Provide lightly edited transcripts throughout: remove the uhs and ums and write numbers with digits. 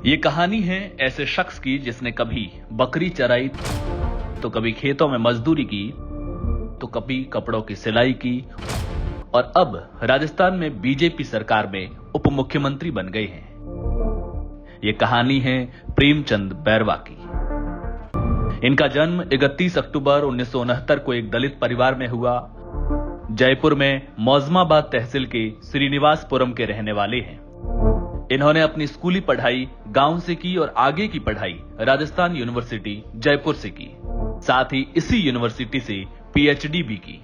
ये कहानी है ऐसे शख्स की जिसने कभी बकरी चराई, तो कभी खेतों में मजदूरी की, तो कभी कपड़ों की सिलाई की और अब राजस्थान में बीजेपी सरकार में उप मुख्यमंत्री बन गए हैं। ये कहानी है प्रेमचंद बैरवा की। इनका जन्म 31 अक्टूबर 1969 को एक दलित परिवार में हुआ। जयपुर में मौजमाबाद तहसील के श्रीनिवासपुरम के रहने वाले हैं। इन्होंने अपनी स्कूली पढ़ाई गांव से की और आगे की पढ़ाई राजस्थान यूनिवर्सिटी जयपुर से की। साथ ही इसी यूनिवर्सिटी से पीएचडी भी की।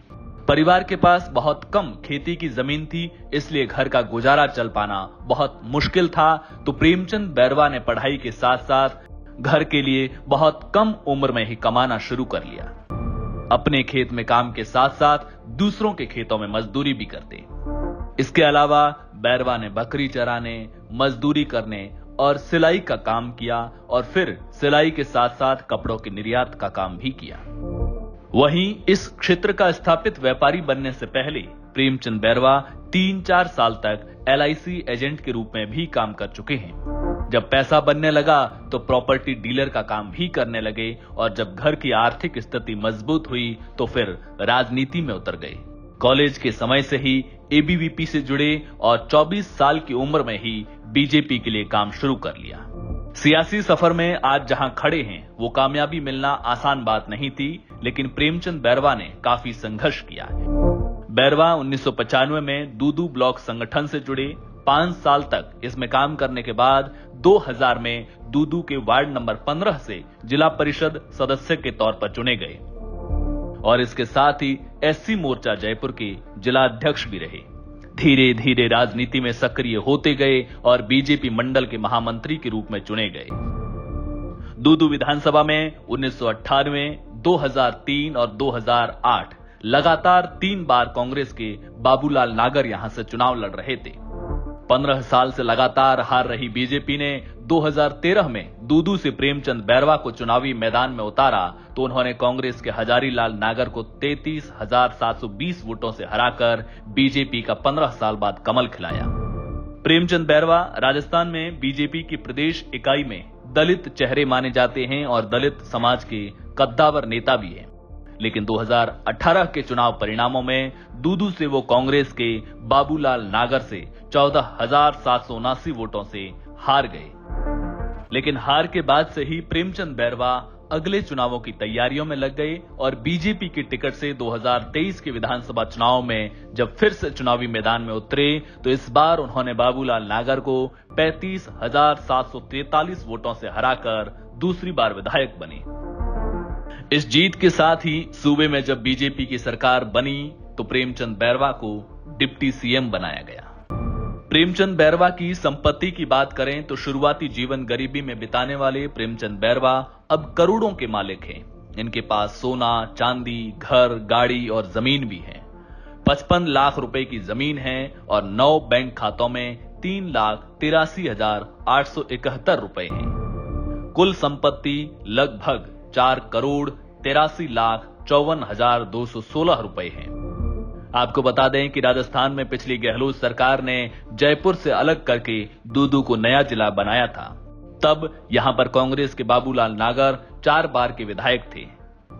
परिवार के पास बहुत कम खेती की जमीन थी, इसलिए घर का गुजारा चल पाना बहुत मुश्किल था। तो प्रेमचंद बैरवा ने पढ़ाई के साथ साथ घर के लिए बहुत कम उम्र में ही कमाना शुरू कर लिया। अपने खेत में काम के साथ साथ दूसरों के खेतों में मजदूरी भी करते। इसके अलावा बैरवा ने बकरी चराने, मजदूरी करने और सिलाई का काम किया और फिर सिलाई के साथ साथ कपड़ों के निर्यात का काम भी किया। वहीं इस क्षेत्र का स्थापित व्यापारी बनने से पहले प्रेमचंद बैरवा 3-4 साल तक LIC एजेंट के रूप में भी काम कर चुके हैं। जब पैसा बनने लगा तो प्रॉपर्टी डीलर का काम भी करने लगे और जब घर की आर्थिक स्थिति मजबूत हुई तो फिर राजनीति में उतर गए। कॉलेज के समय से ही ABVP से जुड़े और 24 साल की उम्र में ही बीजेपी के लिए काम शुरू कर लिया। सियासी सफर में आज जहां खड़े हैं वो कामयाबी मिलना आसान बात नहीं थी, लेकिन प्रेमचंद बैरवा ने काफी संघर्ष किया है। बैरवा 1995 में दूदू ब्लॉक संगठन से जुड़े। 5 साल तक इसमें काम करने के बाद 2000 में दूदू के वार्ड नंबर 15 से जिला परिषद सदस्य के तौर पर चुने गए और इसके साथ ही SC मोर्चा जयपुर के जिला अध्यक्ष भी रहे। धीरे धीरे राजनीति में सक्रिय होते गए और बीजेपी मंडल के महामंत्री के रूप में चुने गए। दूदू विधानसभा में 1998, 2003 और 2008 लगातार 3 बार कांग्रेस के बाबूलाल नागर यहां से चुनाव लड़ रहे थे। 15 साल से लगातार हार रही बीजेपी ने 2013 में दूदू से प्रेमचंद बैरवा को चुनावी मैदान में उतारा तो उन्होंने कांग्रेस के हजारीलाल नागर को 33,720 वोटों से हराकर बीजेपी का 15 साल बाद कमल खिलाया। प्रेमचंद बैरवा राजस्थान में बीजेपी की प्रदेश इकाई में दलित चेहरे माने जाते हैं और दलित समाज के कद्दावर नेता भी हैं। लेकिन 2018 के चुनाव परिणामों में दूदू से वो कांग्रेस के बाबूलाल नागर से 14,779 वोटों से हार गए। लेकिन हार के बाद से ही प्रेमचंद बैरवा अगले चुनावों की तैयारियों में लग गए और बीजेपी की टिकट से 2023 के विधानसभा चुनाव में जब फिर से चुनावी मैदान में उतरे तो इस बार उन्होंने बाबूलाल नागर को 35,743 वोटों से हराकर दूसरी बार विधायक बने। इस जीत के साथ ही सूबे में जब बीजेपी की सरकार बनी तो प्रेमचंद बैरवा को डिप्टी CM बनाया गया। प्रेमचंद बैरवा की संपत्ति की बात करें तो शुरुआती जीवन गरीबी में बिताने वाले प्रेमचंद बैरवा अब करोड़ों के मालिक हैं। इनके पास सोना, चांदी, घर, गाड़ी और जमीन भी है। 55 लाख रुपए की जमीन है और 9 बैंक खातों में 3,83,871 रुपए हैं। कुल संपत्ति लगभग 4,83,54,216 रुपए है। आपको बता दें कि राजस्थान में पिछली गहलोत सरकार ने जयपुर से अलग करके दूदू को नया जिला बनाया था। तब यहां पर कांग्रेस के बाबूलाल नागर 4 बार के विधायक थे।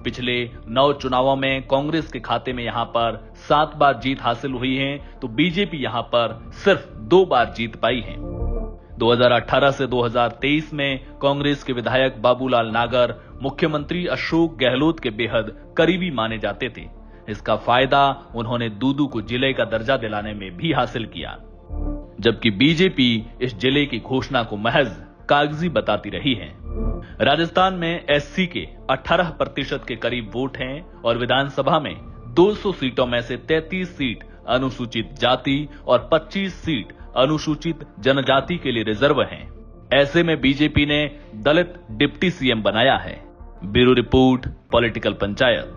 पिछले 9 चुनावों में कांग्रेस के खाते में यहां पर 7 बार जीत हासिल हुई है तो बीजेपी यहां पर सिर्फ 2 बार जीत पाई है। 2018 से 2023 में कांग्रेस के विधायक बाबूलाल नागर मुख्यमंत्री अशोक गहलोत के बेहद करीबी माने जाते थे। इसका फायदा उन्होंने दूदू को जिले का दर्जा दिलाने में भी हासिल किया, जबकि बीजेपी इस जिले की घोषणा को महज कागजी बताती रही है। राजस्थान में SC के 18% के करीब वोट हैं और विधानसभा में 200 सीटों में से 33 सीट अनुसूचित जाति और 25 सीट अनुसूचित जनजाति के लिए रिजर्व हैं। ऐसे में बीजेपी ने दलित डिप्टी CM बनाया है। Bureau report, political panchayat.